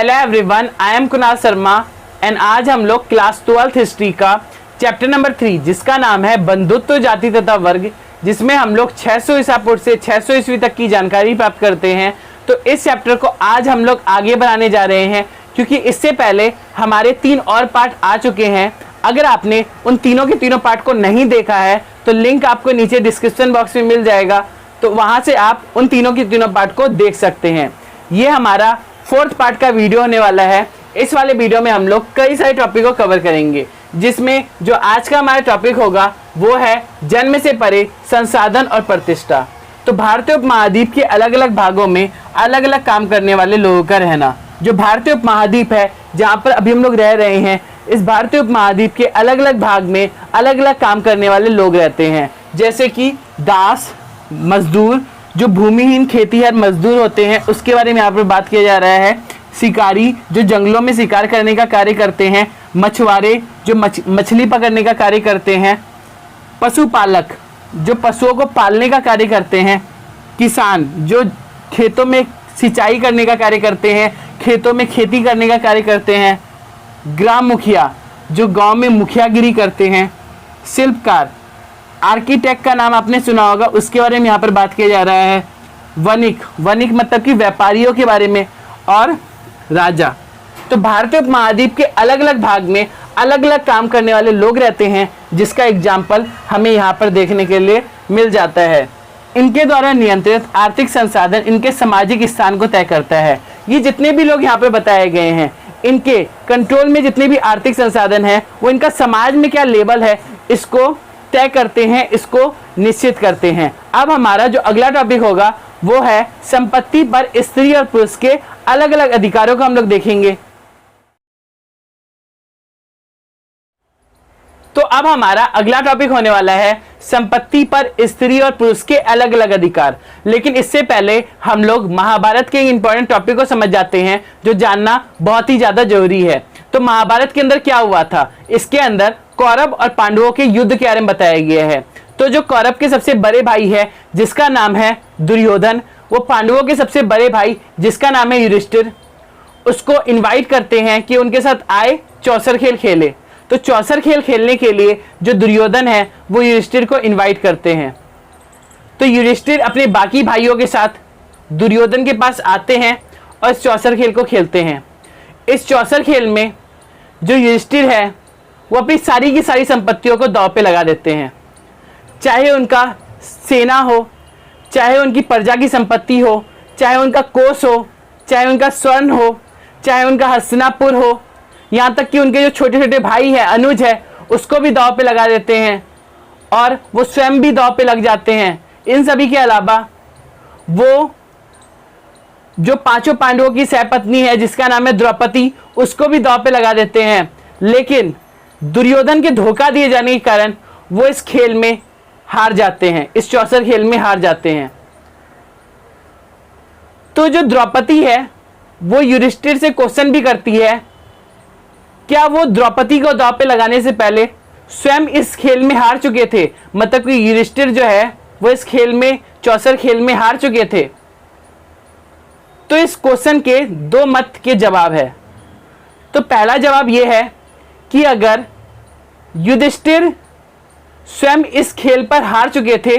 Hello everyone, I am Kunal Sharma and आज हम लोग क्लास 12th हिस्ट्री का चैप्टर नंबर 3 जिसका नाम है बंधुत्व जाति तथा वर्ग, जिसमें हम लोग 600 ईसा पूर्व से 600 ईस्वी तक की जानकारी प्राप्त करते हैं। तो इस चैप्टर को आज हम लोग आगे बढ़ाने जा रहे हैं, क्योंकि इससे पहले हमारे 3 और पार्ट आ चुके हैं। अगर आपने उन तीनों के तीनों पार्ट को नहीं देखा है तो लिंक आपको नीचे डिस्क्रिप्शन बॉक्स में मिल जाएगा, तो वहां से आप उन तीनों के तीनों पार्ट को देख सकते हैं। ये हमारा 4th पार्ट का वीडियो होने वाला है। इस वाले वीडियो में हम लोग कई सारे टॉपिक को कवर करेंगे, जिसमें जो आज का हमारा टॉपिक होगा वो है जन्म से परे संसाधन और प्रतिष्ठा। तो भारतीय उपमहाद्वीप के अलग अलग भागों में अलग अलग काम करने वाले लोगों का रहना। जो भारतीय उपमहाद्वीप है जहाँ पर अभी हम लोग रह रहे हैं, इस भारतीय उपमहाद्वीप के अलग अलग भाग में अलग अलग काम करने वाले लोग रहते हैं, जैसे कि दास, मजदूर, जो भूमिहीन खेतीहर मजदूर होते हैं उसके बारे में यहाँ पर बात किया जा रहा है। शिकारी, जो जंगलों में शिकार करने का कार्य करते हैं। मछुआरे, जो मछली पकड़ने का कार्य करते हैं। पशुपालक, जो पशुओं को पालने का कार्य करते हैं। किसान, जो खेतों में सिंचाई करने का कार्य करते हैं, खेतों में खेती करने का कार्य करते हैं। ग्राम मुखिया, जो गांव में मुखियागिरी करते हैं। शिल्पकार, आर्किटेक्ट का नाम आपने सुना होगा, उसके बारे में यहाँ पर बात किया जा रहा है। वणिक, वणिक मतलब कि व्यापारियों के बारे में। और राजा। तो भारतीय उपमहाद्वीप के अलग अलग भाग में अलग अलग काम करने वाले लोग रहते हैं, जिसका एग्जाम्पल हमें यहाँ पर देखने के लिए मिल जाता है। इनके द्वारा नियंत्रित आर्थिक संसाधन इनके सामाजिक स्थान को तय करता है। ये जितने भी लोग यहाँ पे बताए गए हैं, इनके कंट्रोल में जितने भी आर्थिक संसाधन हैं, वो इनका समाज में क्या लेवल है इसको तय करते हैं, इसको निश्चित करते हैं। अब हमारा जो अगला टॉपिक होगा वो है संपत्ति पर स्त्री और पुरुष के अलग अलग अधिकारों को हम लोग देखेंगे। तो अब हमारा अगला टॉपिक होने वाला है संपत्ति पर स्त्री और पुरुष के अलग अलग अधिकार। लेकिन इससे पहले हम लोग महाभारत के इंपॉर्टेंट टॉपिक को समझ जाते हैं, जो जानना बहुत ही ज्यादा जरूरी है। तो महाभारत के अंदर क्या हुआ था, इसके अंदर कौरव और पांडवों के युद्ध के बारे में बताया गया है। तो जो कौरव के सबसे बड़े भाई है जिसका नाम है दुर्योधन, वो पांडवों के सबसे बड़े भाई जिसका नाम है युधिष्ठिर, उसको इनवाइट करते हैं कि उनके साथ आए चौसर खेल खेले। तो चौसर खेल खेलने के लिए जो दुर्योधन है वो युधिष्ठिर को इनवाइट करते हैं। तो युधिष्ठिर अपने बाकी भाइयों के साथ दुर्योधन के पास आते हैं और इस चौसर खेल को खेलते हैं। इस चौसर खेल में जो युधिष्ठिर है वो अपनी सारी की सारी संपत्तियों को दांव पे लगा देते हैं, चाहे उनका सेना हो, चाहे उनकी प्रजा की संपत्ति हो, चाहे उनका कोष हो, चाहे उनका स्वर्ण हो, चाहे उनका हस्तिनापुर हो, यहाँ तक कि उनके जो छोटे छोटे भाई है, अनुज है, उसको भी दांव पे लगा देते हैं और वो स्वयं भी दांव पे लग जाते हैं। इन सभी के अलावा वो जो 5 पांडवों की सहपत्नी है जिसका नाम है द्रौपदी, उसको भी दांव पे लगा देते हैं। लेकिन दुर्योधन के धोखा दिए जाने के कारण वो इस खेल में हार जाते हैं, इस चौसर खेल में हार जाते हैं। तो जो द्रौपदी है वो युधिष्ठिर से क्वेश्चन भी करती है, क्या वो द्रौपदी को दांव पे लगाने से पहले स्वयं इस खेल में हार चुके थे, मतलब कि युधिष्ठिर जो है वो इस खेल में, चौसर खेल में हार चुके थे। तो इस क्वेश्चन के 2 मत के जवाब है। तो पहला जवाब यह है कि अगर युधिष्ठिर स्वयं इस खेल पर हार चुके थे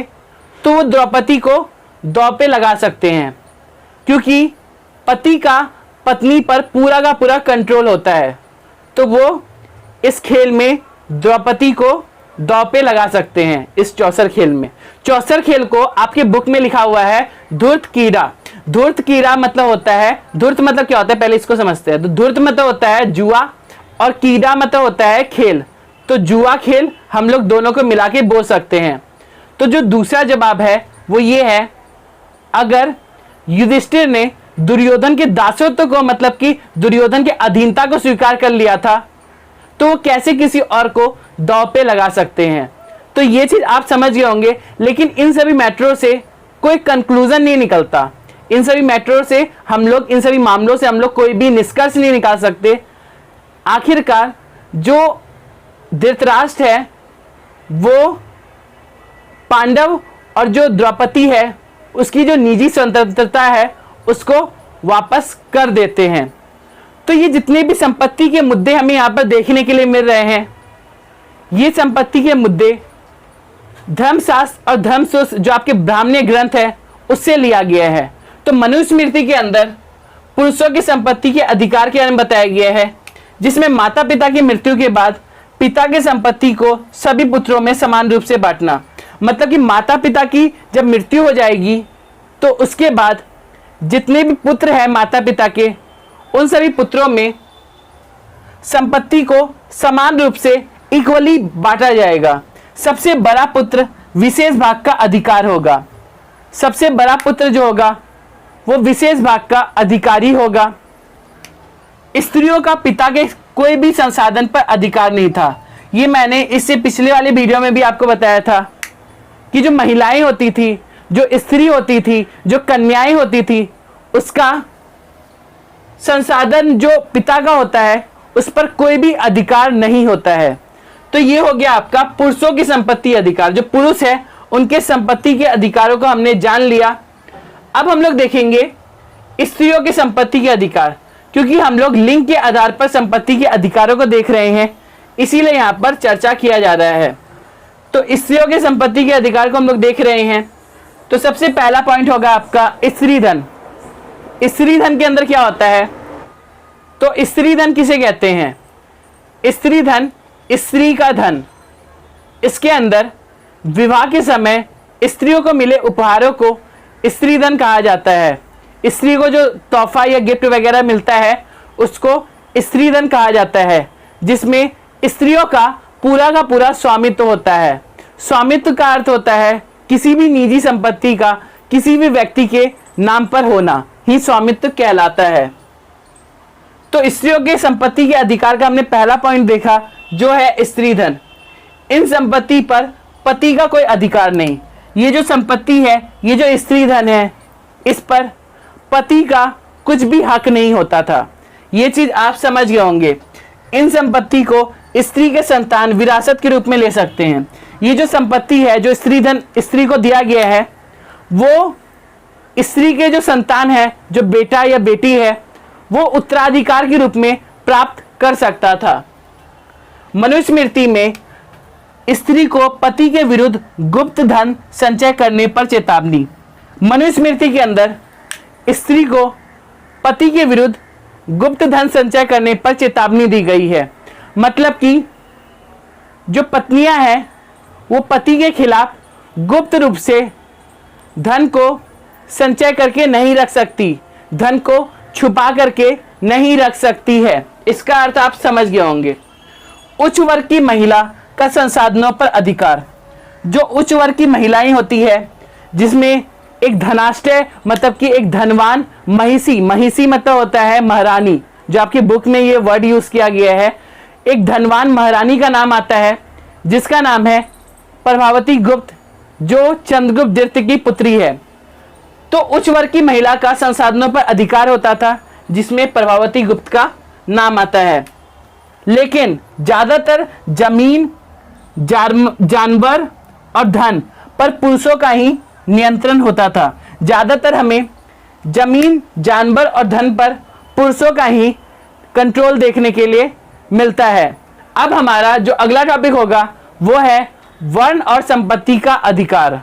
तो वो द्रौपदी को दांव पे लगा सकते हैं, क्योंकि पति का पत्नी पर पूरा का पूरा कंट्रोल होता है। तो वो इस खेल में द्रौपदी को दांव पे लगा सकते हैं इस चौसर खेल में। चौसर खेल को आपके बुक में लिखा हुआ है धूर्त कीड़ा। धूर्त कीड़ा मतलब होता है, धूर्त मतलब क्या होता है पहले इसको समझते हैं। तो धूर्त मतलब होता है जुआ और कीड़ा मतलब होता है खेल। तो जुआ खेल हम लोग दोनों को मिला के बोल सकते हैं। तो जो दूसरा जवाब है वो ये है, अगर युधिष्ठिर ने दुर्योधन के दासत्व को, मतलब कि दुर्योधन के अधीनता को स्वीकार कर लिया था, तो वो कैसे किसी और को दांव पे लगा सकते हैं। तो ये चीज आप समझ गए होंगे। लेकिन इन सभी मैटरों से कोई कंक्लूजन नहीं निकलता। इन सभी मैटरों से हम लोग, इन सभी मामलों से हम लोग कोई भी निष्कर्ष नहीं निकाल सकते। आखिरकार जो धृतराष्ट्र है वो पांडव और जो द्रौपदी है उसकी जो निजी स्वतंत्रता है उसको वापस कर देते हैं। तो ये जितने भी संपत्ति के मुद्दे हमें यहाँ पर देखने के लिए मिल रहे हैं, ये संपत्ति के मुद्दे धर्मशास्त्र और धर्मसूत्र जो आपके ब्राह्मणीय ग्रंथ है उससे लिया गया है। तो मनुस्मृति के अंदर पुरुषों की संपत्ति के अधिकार के बारे में बताया गया है, जिसमें माता पिता की मृत्यु के बाद पिता की संपत्ति को सभी पुत्रों में समान रूप से बांटना। मतलब कि माता पिता की जब मृत्यु हो जाएगी तो उसके बाद जितने भी पुत्र हैं माता पिता के, उन सभी पुत्रों में संपत्ति को समान रूप से इक्वली बांटा जाएगा। सबसे बड़ा पुत्र विशेष भाग का अधिकार होगा। सबसे बड़ा पुत्र जो होगा वो विशेष भाग का अधिकारी होगा। स्त्रियों का पिता के कोई भी संसाधन पर अधिकार नहीं था। ये मैंने इससे पिछले वाले वीडियो में भी आपको बताया था कि जो महिलाएं होती थी, जो स्त्री होती थी, जो कन्याएं होती थी, उसका संसाधन जो पिता का होता है उस पर कोई भी अधिकार नहीं होता है। तो ये हो गया आपका पुरुषों की संपत्ति अधिकार। जो पुरुष है उनके संपत्ति के अधिकारों को हमने जान लिया। अब हम लोग देखेंगे स्त्रियों के संपत्ति के अधिकार, क्योंकि हम लोग लिंग के आधार पर संपत्ति के अधिकारों को देख रहे हैं, इसीलिए यहाँ पर चर्चा किया जा रहा है। तो स्त्रियों के संपत्ति के अधिकार को हम लोग देख रहे हैं। तो सबसे पहला पॉइंट होगा आपका स्त्री धन। स्त्री धन के अंदर क्या होता है? तो स्त्री धन किसे कहते हैं? स्त्री धन स्त्री का धन। इसके अंदर विवाह के समय स्त्रियों को मिले उपहारों को स्त्री धन कहा जाता है। स्त्री को जो तोहफा या गिफ्ट वगैरह मिलता है उसको स्त्री धन कहा जाता है, जिसमें स्त्रियों का पूरा स्वामित्व होता है। स्वामित्व का अर्थ होता है किसी भी निजी संपत्ति का किसी भी व्यक्ति के नाम पर होना ही स्वामित्व कहलाता है। तो स्त्रियों के संपत्ति के अधिकार का हमने पहला पॉइंट देखा जो है स्त्री धन। इन संपत्ति पर पति का कोई अधिकार नहीं। ये जो संपत्ति है, ये जो स्त्री धन है, इस पर पति का कुछ भी हक नहीं होता था। ये चीज आप समझ गए होंगे। इन संपत्ति को स्त्री के संतान विरासत के रूप में ले सकते हैं। ये जो संपत्ति है, जो स्त्री धन स्त्री को दिया गया है, वो स्त्री के जो संतान है, जो बेटा या बेटी है, वो उत्तराधिकार के रूप में प्राप्त कर सकता था। मनुस्मृति में स्त्री को पति के विरुद्ध गुप्त धन संचय करने पर चेतावनी। मनुस्मृति के अंदर स्त्री को पति के विरुद्ध गुप्त धन संचय करने पर चेतावनी दी गई है। मतलब कि जो पत्नियां हैं वो पति के खिलाफ गुप्त रूप से धन को संचय करके नहीं रख सकती, धन को छुपा करके नहीं रख सकती है। इसका अर्थ आप समझ गए होंगे। उच्च वर्ग की महिला का संसाधनों पर अधिकार। जो उच्च वर्ग की महिलाएं होती है, जिसमें एक धनाढ्य मतलब कि एक धनवान महिषी, महिषी मतलब होता है महारानी, जो आपकी बुक में ये वर्ड यूज किया गया है। एक धनवान महारानी का नाम आता है जिसका नाम है प्रभावती गुप्त, जो चंद्रगुप्त द्वितीय की पुत्री है। तो उच्च वर्ग की महिला का संसाधनों पर अधिकार होता था, जिसमें प्रभावती गुप्त का नाम आता है। लेकिन ज्यादातर जमीन, जानवर और धन पर पुरुषों का ही नियंत्रण होता था। ज्यादातर हमें जमीन, जानवर और धन पर पुरुषों का ही कंट्रोल देखने के लिए मिलता है। अब हमारा जो अगला टॉपिक होगा वो है वर्ण और संपत्ति का अधिकार।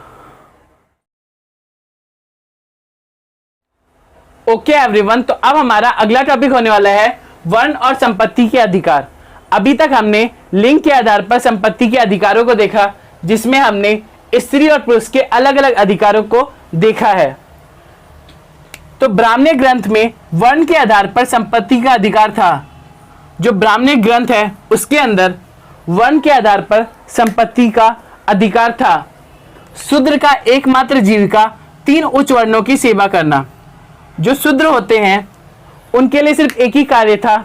ओके एवरीवन, तो अब हमारा अगला टॉपिक होने वाला है वर्ण और संपत्ति के अधिकार। अभी तक हमने लिंग के आधार पर संपत्ति के अधिकारों को देखा, जिसमें हमने स्त्री और पुरुष के अलग अलग अधिकारों को देखा है। तो ब्राह्मणी ग्रंथ में वर्ण के आधार पर संपत्ति का अधिकार था। जो ब्राह्मणी ग्रंथ है उसके अंदर वर्ण के आधार पर संपत्ति का अधिकार था। शूद्र का एकमात्र जीविका 3 उच्च वर्णों की सेवा करना। जो शूद्र होते हैं उनके लिए सिर्फ एक ही कार्य था,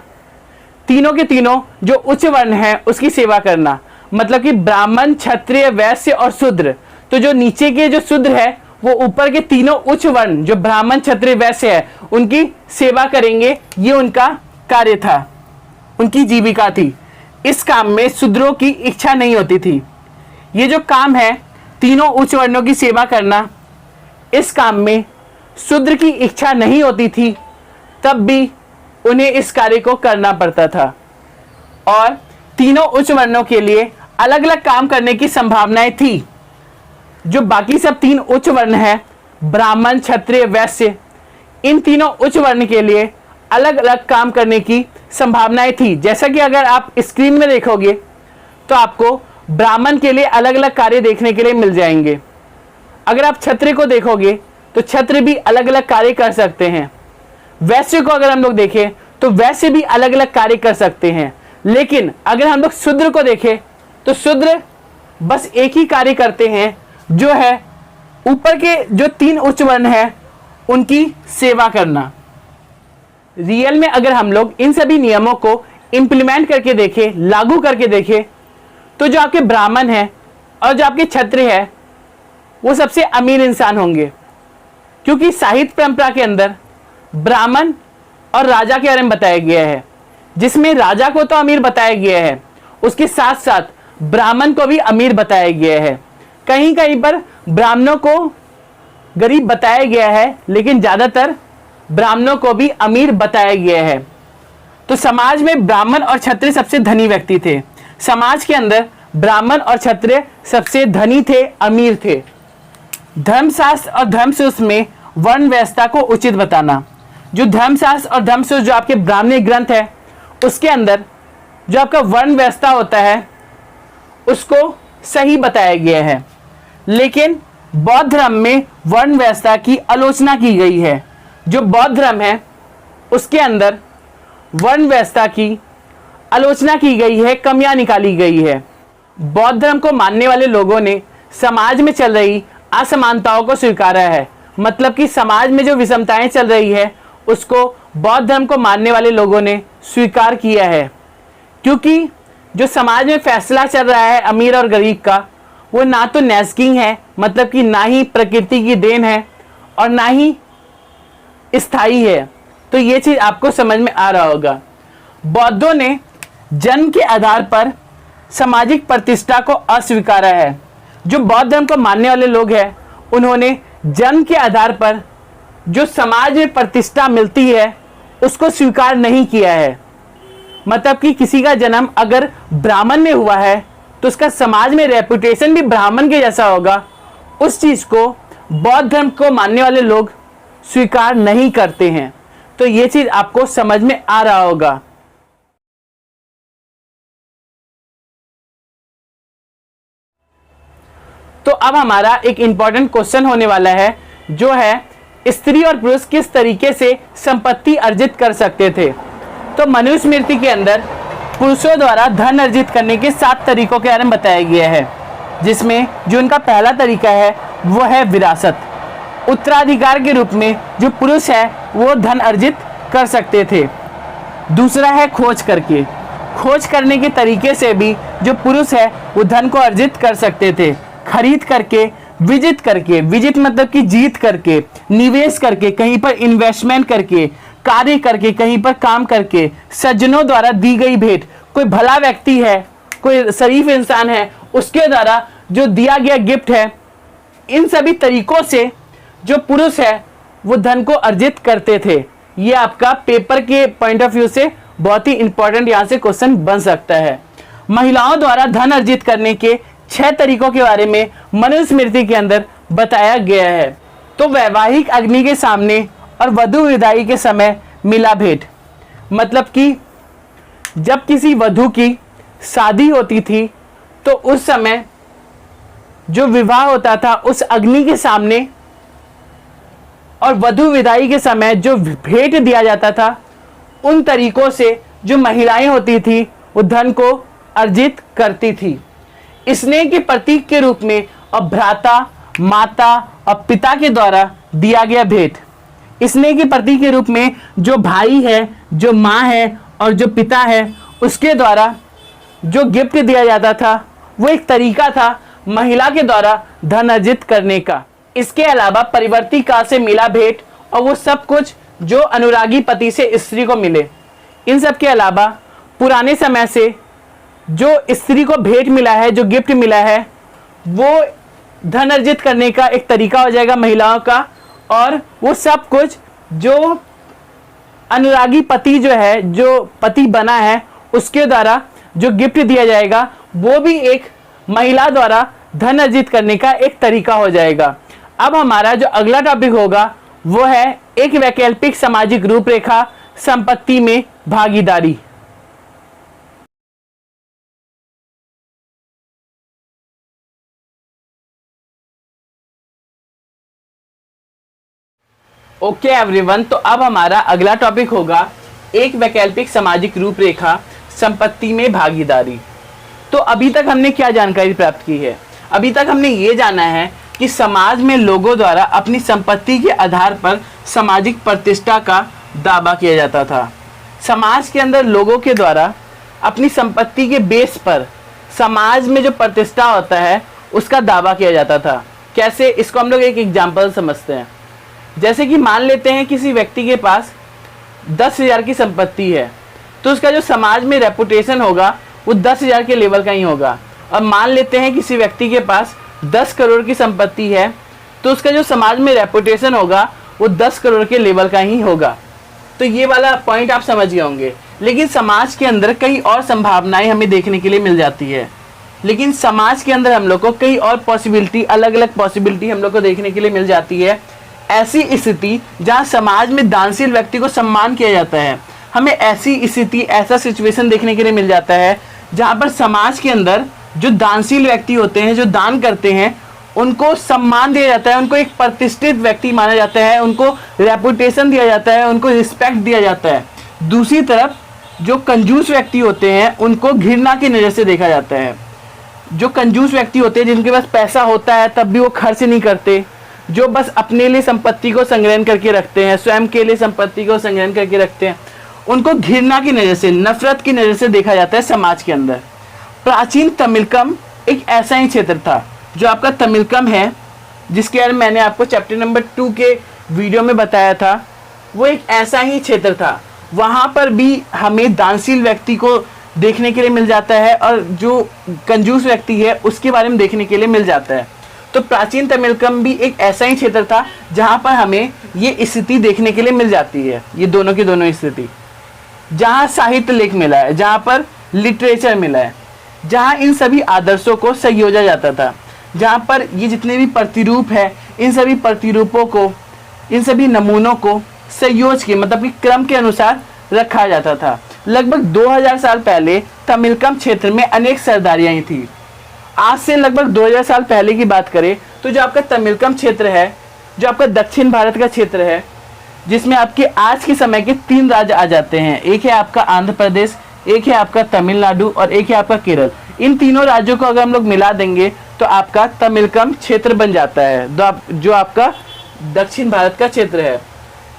तीनों के तीनों जो उच्च वर्ण है उसकी सेवा करना। मतलब कि ब्राह्मण, क्षत्रिय, वैश्य और शूद्र। तो जो नीचे के जो शूद्र है वो ऊपर के तीनों उच्च वर्ण जो ब्राह्मण, क्षत्रिय, वैश्य है उनकी सेवा करेंगे। ये उनका कार्य था, उनकी जीविका थी। इस काम में शूद्रों की इच्छा नहीं होती थी। ये जो काम है तीनों उच्च वर्णों की सेवा करना, इस काम में शूद्र की इच्छा नहीं होती थी, तब भी उन्हें इस कार्य को करना पड़ता था। और तीनों उच्च वर्णों के लिए अलग अलग काम करने की संभावनाएं थी। जो बाकी सब 3 उच्च वर्ण हैं, ब्राह्मण, क्षत्रिय, वैश्य, इन तीनों उच्च वर्ण के लिए अलग अलग काम करने की संभावनाएं थी। जैसा कि अगर आप स्क्रीन में देखोगे तो आपको ब्राह्मण के लिए अलग अलग कार्य देखने के लिए मिल जाएंगे। अगर आप क्षत्रिय को देखोगे तो क्षत्रिय भी अलग अलग कार्य कर सकते हैं। वैश्य को अगर हम लोग देखें तो वैश्य भी अलग अलग कार्य कर सकते हैं। लेकिन अगर हम लोग शूद्र को देखें तो शूद्र बस एक ही कार्य करते हैं, जो है ऊपर के जो 3 उच्च वर्ण हैं उनकी सेवा करना। रियल में अगर हम लोग इन सभी नियमों को इंप्लीमेंट करके देखें, लागू करके देखें, तो जो आपके ब्राह्मण हैं और जो आपके क्षत्रिय है वो सबसे अमीर इंसान होंगे, क्योंकि साहित्य परंपरा के अंदर ब्राह्मण और राजा के बारे में बताया गया है, जिसमें राजा को तो अमीर बताया गया है, उसके साथ साथ ब्राह्मण को भी अमीर बताया गया है। कहीं कहीं पर ब्राह्मणों को गरीब बताया गया है, लेकिन ज्यादातर ब्राह्मणों को भी अमीर बताया गया है। तो समाज में ब्राह्मण और क्षत्रिय सबसे धनी व्यक्ति थे। समाज के अंदर ब्राह्मण और क्षत्रिय सबसे धनी थे, अमीर थे। धर्मशास्त्र और धर्मसूत्र में वर्ण व्यवस्था को उचित बताना। जो धर्मशास्त्र और धर्मसूत्र जो आपके ब्राह्मणी ग्रंथ है, उसके अंदर जो आपका वर्ण व्यवस्था होता है उसको सही बताया गया है। लेकिन बौद्ध धर्म में वर्ण व्यवस्था की आलोचना की गई है। जो बौद्ध धर्म है उसके अंदर वर्ण व्यवस्था की आलोचना की गई है, कमियां निकाली गई है। बौद्ध धर्म को मानने वाले लोगों ने समाज में चल रही असमानताओं को स्वीकारा है। मतलब कि समाज में जो विषमताएं चल रही है उसको बौद्ध धर्म को मानने वाले लोगों ने स्वीकार किया है, क्योंकि जो समाज में फैसला चल रहा है अमीर और गरीब का, वो ना तो नैसकिंग है, मतलब कि ना ही प्रकृति की देन है और ना ही स्थायी है। तो ये चीज आपको समझ में आ रहा होगा। बौद्धों ने जन्म के आधार पर सामाजिक प्रतिष्ठा को अस्वीकारा है। जो बौद्ध धर्म को मानने वाले लोग हैं उन्होंने जन्म के आधार पर जो समाज में प्रतिष्ठा मिलती है उसको स्वीकार नहीं किया है। मतलब कि किसी का जन्म अगर ब्राह्मण में हुआ है तो उसका समाज में रेपुटेशन भी ब्राह्मण के जैसा होगा। उस चीज को बौद्ध धर्म को मानने वाले लोग स्वीकार नहीं करते हैं। तो ये चीज आपको समझ में आ रहा होगा। तो अब हमारा एक इंपॉर्टेंट क्वेश्चन होने वाला है, जो है स्त्री और पुरुष किस तरीके से संपत्ति अर्जित कर सकते थे। तो मनुस्मृति के अंदर पुरुषों द्वारा धन अर्जित करने के 7 तरीकों के बारे में बताया गया है, जिसमें जो उनका पहला तरीका है वो है विरासत। उत्तराधिकार के रूप में जो पुरुष है वो धन अर्जित कर सकते थे। दूसरा है खोज करके। खोज करने के तरीके से भी जो पुरुष है वो धन को अर्जित कर सकते थे। खरीद करके, विजित करके, विजित मतलब कि जीत करके, निवेश करके, कहीं पर इन्वेस्टमेंट करके, कार्य करके, कहीं पर काम करके, सज्जनों द्वारा दी गई भेंट, कोई भला व्यक्ति है, कोई शरीफ इंसान है, उसके द्वारा जो दिया गया गिफ्ट है, इन सभी तरीकों से जो पुरुष है वो धन को अर्जित करते थे। ये आपका पेपर के पॉइंट ऑफ व्यू से बहुत ही इंपॉर्टेंट यहाँ से क्वेश्चन बन सकता है। महिलाओं द्वारा धन अर्जित करने के 6 तरीकों के बारे में मनुस्मृति के अंदर बताया गया है। तो वैवाहिक अग्नि के सामने और वधु विदाई के समय मिला भेंट, मतलब कि जब किसी वधु की शादी होती थी तो उस समय जो विवाह होता था उस अग्नि के सामने और वधु विदाई के समय जो भेंट दिया जाता था, उन तरीकों से जो महिलाएं होती थी वो धन को अर्जित करती थी। स्नेह के प्रतीक के रूप में और भ्राता, माता और पिता के द्वारा दिया गया भेंट। स्नेह के प्रतीक के रूप में जो भाई है, जो माँ है और जो पिता है, उसके द्वारा जो गिफ्ट दिया जाता था वो एक तरीका था महिला के द्वारा धन अर्जित करने का। इसके अलावा परिवर्ती काल से मिला भेंट और वो सब कुछ जो अनुरागी पति से स्त्री को मिले। इन सब के अलावा पुराने समय से जो स्त्री को भेंट मिला है, जो गिफ्ट मिला है, वो धन अर्जित करने का एक तरीका हो जाएगा महिलाओं का। और वो सब कुछ जो अनुरागी पति जो है, जो पति बना है, उसके द्वारा जो गिफ्ट दिया जाएगा वो भी एक महिला द्वारा धन अर्जित करने का एक तरीका हो जाएगा। अब हमारा जो अगला टॉपिक होगा वो है एक वैकल्पिक सामाजिक रूपरेखा संपत्ति में भागीदारी। ओके एवरीवन, तो अब हमारा अगला टॉपिक होगा एक वैकल्पिक सामाजिक रूपरेखा संपत्ति में भागीदारी। तो अभी तक हमने क्या जानकारी प्राप्त की है? अभी तक हमने ये जाना है कि समाज में लोगों द्वारा अपनी संपत्ति के आधार पर सामाजिक प्रतिष्ठा का दावा किया जाता था। समाज के अंदर लोगों के द्वारा अपनी संपत्ति के बेस पर समाज में जो प्रतिष्ठा होता है उसका दावा किया जाता था। कैसे? इसको हम लोग एक एग्जाम्पल समझते हैं। जैसे कि मान लेते हैं किसी व्यक्ति के पास 10,000 की संपत्ति है, तो उसका जो समाज में रेपुटेशन होगा वो 10,000 के लेवल का ही होगा। और मान लेते हैं किसी व्यक्ति के पास 10 करोड़ की संपत्ति है, तो उसका जो समाज में रेपुटेशन होगा वो 10 करोड़ के लेवल का ही होगा। तो ये वाला पॉइंट आप समझ गए होंगे। लेकिन समाज के अंदर कई और संभावनाएं हमें देखने के लिए मिल जाती है। लेकिन समाज के अंदर हम लोग को कई और पॉसिबिलिटी, अलग अलग पॉसिबिलिटी हम लोग को देखने के लिए मिल जाती है। ऐसी स्थिति जहां समाज में दानशील व्यक्ति को सम्मान किया जाता है, हमें ऐसी स्थिति, ऐसा सिचुएशन देखने के लिए मिल जाता है जहां पर समाज के अंदर जो दानशील व्यक्ति होते हैं, जो दान करते हैं, उनको सम्मान दिया जाता है, उनको एक प्रतिष्ठित व्यक्ति माना जाता है, उनको रेपुटेशन दिया जाता है, उनको रिस्पेक्ट दिया जाता है। दूसरी तरफ जो कंजूस व्यक्ति होते हैं उनको घृणा की नज़र से देखा जाता है। जो कंजूस व्यक्ति होते हैं, जिनके पास पैसा होता है तब भी वो खर्च नहीं करते, जो बस अपने लिए संपत्ति को संग्रहण करके रखते हैं, स्वयं के लिए संपत्ति को संग्रहण करके रखते हैं, उनको घृणा की नज़र से, नफरत की नज़र से देखा जाता है समाज के अंदर। प्राचीन तमिलकम एक ऐसा ही क्षेत्र था। जो आपका तमिलकम है, जिसके बारे में मैंने आपको चैप्टर नंबर 2 के वीडियो में बताया था, वो एक ऐसा ही क्षेत्र था। वहाँ पर भी हमें दानशील व्यक्ति को देखने के लिए मिल जाता है और जो कंजूस व्यक्ति है उसके बारे में देखने के लिए मिल जाता है। तो प्राचीन तमिलकम भी एक ऐसा ही क्षेत्र था जहाँ पर हमें ये स्थिति देखने के लिए मिल जाती है। ये दोनों की दोनों स्थिति, जहाँ साहित्य लेख मिला है, जहाँ पर लिटरेचर मिला है, जहाँ इन सभी आदर्शों को संयोजा जाता था, जहाँ पर ये जितने भी प्रतिरूप है, इन सभी प्रतिरूपों को, इन सभी नमूनों को संयोज के, मतलब कि क्रम के अनुसार रखा जाता था। लगभग 2000 साल पहले तमिलकम क्षेत्र में अनेक सरदारियाँ थी। आज से लगभग 2000 साल पहले की बात करें तो जो आपका तमिलकम क्षेत्र है, जो आपका दक्षिण भारत का क्षेत्र है, जिसमें आपके आज के समय के 3 राज्य आ जाते हैं। एक है आपका आंध्र प्रदेश, एक है आपका तमिलनाडु और एक है आपका केरल। इन तीनों राज्यों को अगर हम लोग मिला देंगे तो आपका तमिलकम क्षेत्र बन जाता है, जो आपका दक्षिण भारत का क्षेत्र है।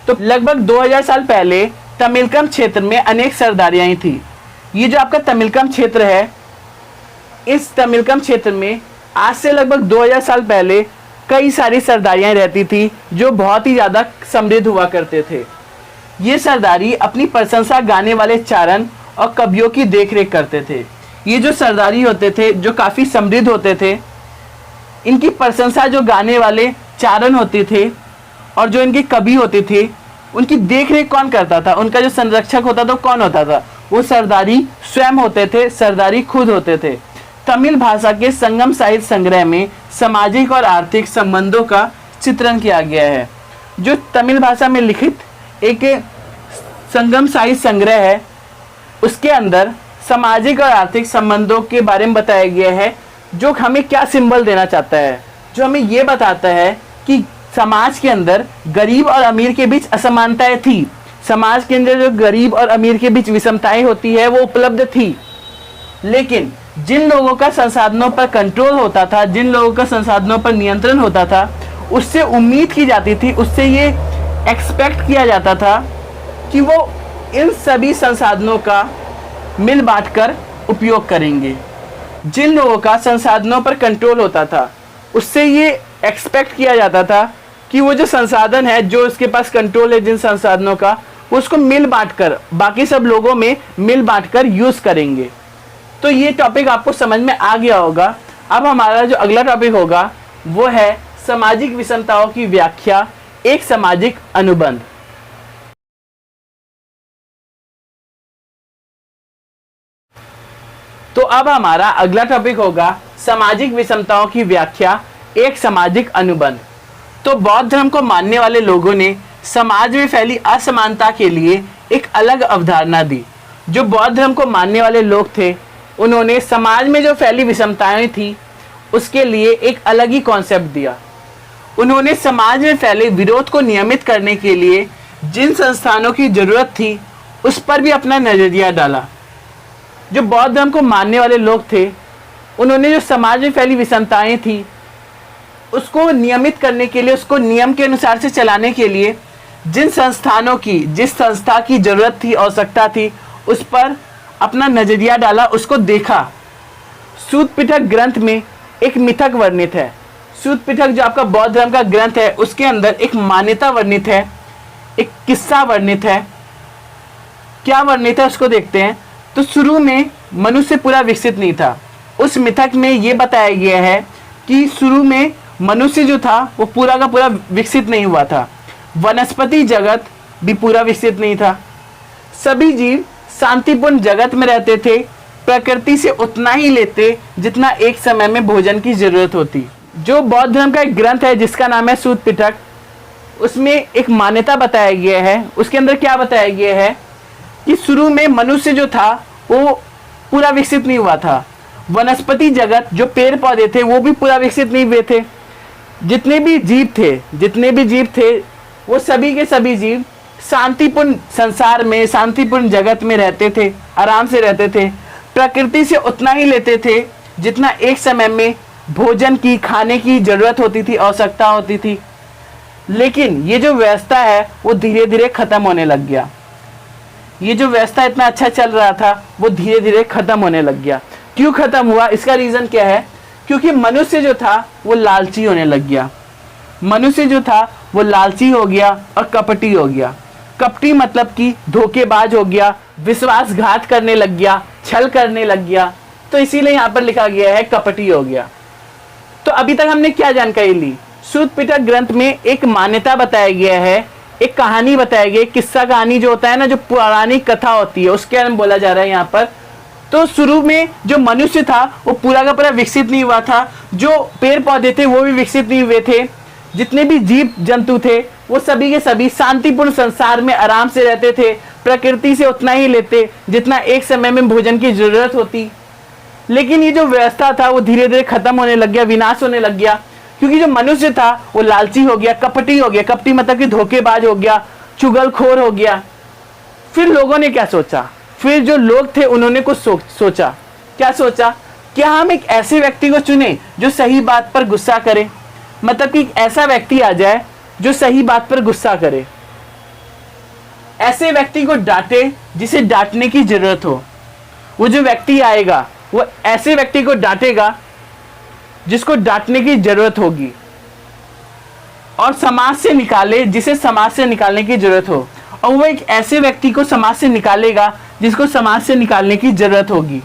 तो लगभग 2000 साल पहले तमिलकम क्षेत्र में अनेक सरदारियाँ थी। ये जो आपका तमिलकम क्षेत्र है, इस तमिलकम क्षेत्र में आज से लगभग 2000 साल पहले कई सारी सरदारियाँ रहती थी जो बहुत ही ज़्यादा समृद्ध हुआ करते थे। ये सरदारी अपनी प्रशंसा गाने वाले चारण और कवियों की देखरेख करते थे। ये जो सरदारी होते थे, जो काफ़ी समृद्ध होते थे, इनकी प्रशंसा जो गाने वाले चारण होते थे और जो इनके कवि होते थे, उनकी देखरेख कौन करता था? उनका जो संरक्षक होता था कौन होता था? वो सरदारी स्वयं होते थे, सरदारी खुद होते थे। तमिल भाषा के संगम साहित्य संग्रह में सामाजिक और आर्थिक संबंधों का चित्रण किया गया है। जो तमिल भाषा में लिखित एक संगम साहित्य संग्रह है, उसके अंदर सामाजिक और आर्थिक संबंधों के बारे में बताया गया है, जो हमें क्या सिंबल देना चाहता है, जो हमें ये बताता है कि समाज के अंदर गरीब और अमीर के बीच असमानताएं थी। समाज के अंदर जो गरीब और अमीर के बीच विषमताएं होती है वो उपलब्ध थी। लेकिन जिन लोगों का संसाधनों पर कंट्रोल होता था, जिन लोगों का संसाधनों पर नियंत्रण होता था, उससे उम्मीद की जाती थी, उससे ये एक्सपेक्ट किया जाता था कि वो इन सभी संसाधनों का मिल बांट कर उपयोग करेंगे। जिन लोगों का संसाधनों पर कंट्रोल होता था, उससे ये एक्सपेक्ट किया जाता था कि वो जो संसाधन है, जो उसके पास कंट्रोल है जिन संसाधनों का, उसको मिल बांट कर, बाकी सब लोगों में मिल बांट कर यूज करेंगे। तो ये टॉपिक आपको समझ में आ गया होगा। अब हमारा जो अगला टॉपिक होगा वो है सामाजिक विषमताओं की व्याख्या, एक सामाजिक अनुबंध। तो अब हमारा अगला टॉपिक होगा सामाजिक विषमताओं की व्याख्या, एक सामाजिक अनुबंध। तो बौद्ध धर्म को मानने वाले लोगों ने समाज में फैली असमानता के लिए एक अलग अवधारणा दी। जो बौद्ध धर्म को मानने वाले लोग थे, उन्होंने समाज में जो फैली विषमताएं थी उसके लिए एक अलग ही कॉन्सेप्ट दिया। उन्होंने समाज में फैले विरोध को नियमित करने के लिए जिन संस्थानों की जरूरत थी उस पर भी अपना नजरिया डाला। जो बौद्ध धर्म को मानने वाले लोग थे, उन्होंने जो समाज में फैली विषमताएं थी उसको नियमित करने के लिए, उसको नियम के अनुसार से चलाने के लिए जिस संस्था की जरूरत थी, आवश्यकता थी, उस पर अपना नजरिया डाला, उसको देखा। सूत पिटक ग्रंथ में एक मिथक वर्णित है। सूत पिटक जो आपका बौद्ध धर्म का ग्रंथ है, उसके अंदर एक मान्यता वर्णित है, एक किस्सा वर्णित है। क्या वर्णित है उसको देखते हैं। तो शुरू में मनुष्य पूरा विकसित नहीं था। उस मिथक में यह बताया गया है कि शुरू में मनुष्य जो था वो पूरा का पूरा विकसित नहीं हुआ था। वनस्पति जगत भी पूरा विकसित नहीं था। सभी जीव शांतिपूर्ण जगत में रहते थे, प्रकृति से उतना ही लेते जितना एक समय में भोजन की जरूरत होती। जो बौद्ध धर्म का एक ग्रंथ है जिसका नाम है सूत पिटक, उसमें एक मान्यता बताया गया है। उसके अंदर क्या बताया गया है कि शुरू में मनुष्य जो था वो पूरा विकसित नहीं हुआ था। वनस्पति जगत, जो पेड़ पौधे थे, वो भी पूरा विकसित नहीं हुए थे। जितने भी जीव थे वो सभी के सभी जीव शांतिपूर्ण संसार में, शांतिपूर्ण जगत में रहते थे, आराम से रहते थे, प्रकृति से उतना ही लेते थे जितना एक समय में भोजन की, खाने की जरूरत होती थी, आवश्यकता होती थी। लेकिन ये जो व्यवस्था है वो धीरे धीरे खत्म होने लग गया। ये जो व्यवस्था इतना अच्छा चल रहा था वो धीरे धीरे खत्म होने लग गया। क्यों खत्म हुआ, इसका रीजन क्या है? क्योंकि मनुष्य जो था वो लालची होने लग गया। मनुष्य जो था वो लालची हो गया और कपटी हो गया। कपटी मतलब कि धोखेबाज हो गया, विश्वासघात करने लग गया, छल करने लग गया। तो इसीलिए यहाँ पर लिखा गया है कपटी हो गया। तो अभी तक हमने क्या जानकारी ली? सूत पिटक ग्रंथ में एक मान्यता बताया गया है, एक कहानी बताया गया, किस्सा कहानी जो होता है ना, जो पुरानी कथा होती है, उसके बारे में बोला जा रहा है यहाँ पर। तो शुरू में जो मनुष्य था वो पूरा का पूरा विकसित नहीं हुआ था। जो पेड़ पौधे थे वो भी विकसित नहीं हुए थे। जितने भी जीव जंतु थे वो सभी के सभी शांतिपूर्ण संसार में आराम से रहते थे, प्रकृति से उतना ही लेते जितना एक समय में भोजन की जरूरत होती। लेकिन ये जो व्यवस्था था वो धीरे धीरे खत्म होने लग गया, विनाश होने लग गया। क्योंकि जो मनुष्य था वो लालची हो गया, कपटी हो गया। कपटी मतलब कि धोखेबाज हो गया, चुगलखोर हो गया। फिर लोगों ने क्या सोचा? फिर जो लोग थे उन्होंने कुछ सोचा। क्या सोचा? क्या हम एक ऐसे व्यक्ति को चुने जो सही बात पर गुस्सा करे। मतलब कि ऐसा व्यक्ति आ जाए जो सही बात पर गुस्सा करे, ऐसे व्यक्ति को डांटे जिसे डांटने की जरूरत हो। वो जो व्यक्ति आएगा वो ऐसे व्यक्ति को डांटेगा जिसको डांटने की जरूरत होगी, और समाज से निकाले जिसे समाज से निकालने की जरूरत हो। और वो एक ऐसे व्यक्ति को समाज से निकालेगा जिसको समाज से निकालने की जरूरत होगी।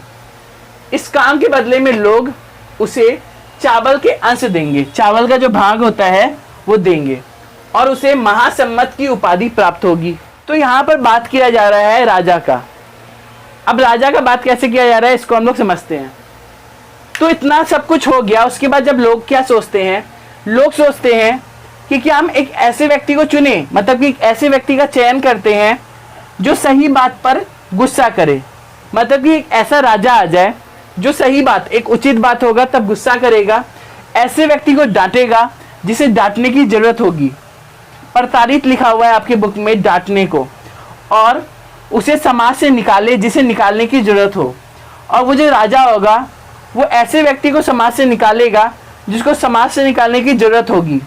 इस काम के बदले में लोग उसे चावल के अंश देंगे, चावल का जो भाग होता है वो देंगे, और उसे महासम्मत की उपाधि प्राप्त होगी। तो यहाँ पर बात किया जा रहा है राजा का। अब राजा का बात कैसे किया जा रहा है इसको हम लोग समझते हैं। तो इतना सब कुछ हो गया, उसके बाद जब लोग क्या सोचते हैं? लोग सोचते हैं कि क्या हम एक ऐसे व्यक्ति को चुने, मतलब कि एक ऐसे व्यक्ति का चयन करते हैं जो सही बात पर गुस्सा करे। मतलब कि एक ऐसा राजा आ जाए जो सही बात, एक उचित बात होगा तब गुस्सा करेगा, ऐसे व्यक्ति को डांटेगा जिसे डांटने की जरूरत होगी। प्रताड़ित लिखा हुआ है आपके बुक में डांटने को, और उसे समाज से निकाले जिसे निकालने की जरूरत हो। और वो जो राजा होगा वो ऐसे व्यक्ति को समाज से निकालेगा जिसको समाज से निकालने की जरूरत होगी।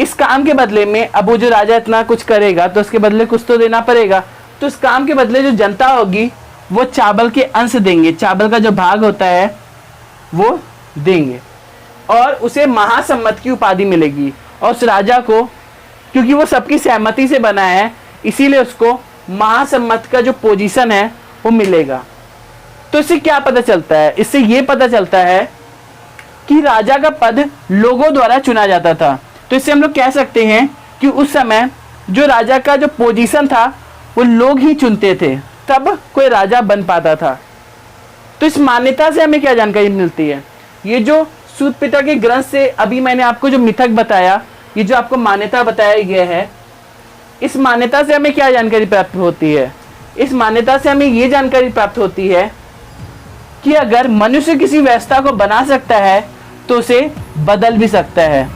इस काम के बदले में अब वो जो राजा इतना कुछ करेगा तो उसके बदले कुछ तो देना पड़ेगा। तो इस काम के बदले जो जनता होगी वो चावल के अंश देंगे, चावल का जो भाग होता है वो देंगे, और उसे महासम्मत की उपाधि मिलेगी। और उस राजा को, क्योंकि वो सबकी सहमति से बना है, इसीलिए उसको महासम्मत का जो पोजीशन है वो मिलेगा। तो इससे क्या पता चलता है? इससे ये पता चलता है कि राजा का पद लोगों द्वारा चुना जाता था। तो इससे हम लोग कह सकते हैं कि उस समय जो राजा का जो पोजीशन था वो लोग ही चुनते थे, तब कोई राजा बन पाता था। तो इस मान्यता से हमें क्या जानकारी मिलती है? ये जो सूत पिता के ग्रंथ से अभी मैंने आपको जो मिथक बताया, ये जो आपको मान्यता बताया गया है, इस मान्यता से हमें क्या जानकारी प्राप्त होती है? इस मान्यता से हमें ये जानकारी प्राप्त होती है कि अगर मनुष्य किसी व्यवस्था को बना सकता है तो उसे बदल भी सकता है।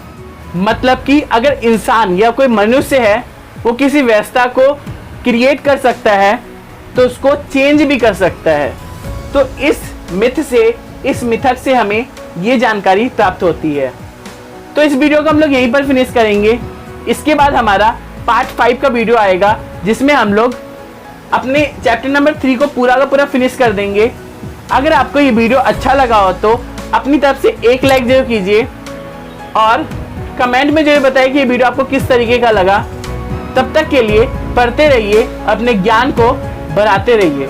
मतलब कि अगर इंसान या कोई मनुष्य है वो किसी व्यवस्था को क्रिएट कर सकता है तो उसको चेंज भी कर सकता है। तो इस मिथ से, इस मिथक से हमें ये जानकारी प्राप्त होती है। तो इस वीडियो को हम लोग यहीं पर फिनिश करेंगे। इसके बाद हमारा पार्ट 5 का वीडियो आएगा जिसमें हम लोग अपने चैप्टर नंबर 3 को पूरा का पूरा फिनिश कर देंगे। अगर आपको ये वीडियो अच्छा लगा हो तो अपनी तरफ से एक लाइक जरूर कीजिए और कमेंट में जरूर बताइए कि ये वीडियो आपको किस तरीके का लगा। तब तक के लिए पढ़ते रहिए, अपने ज्ञान को बढ़ाते रहिए।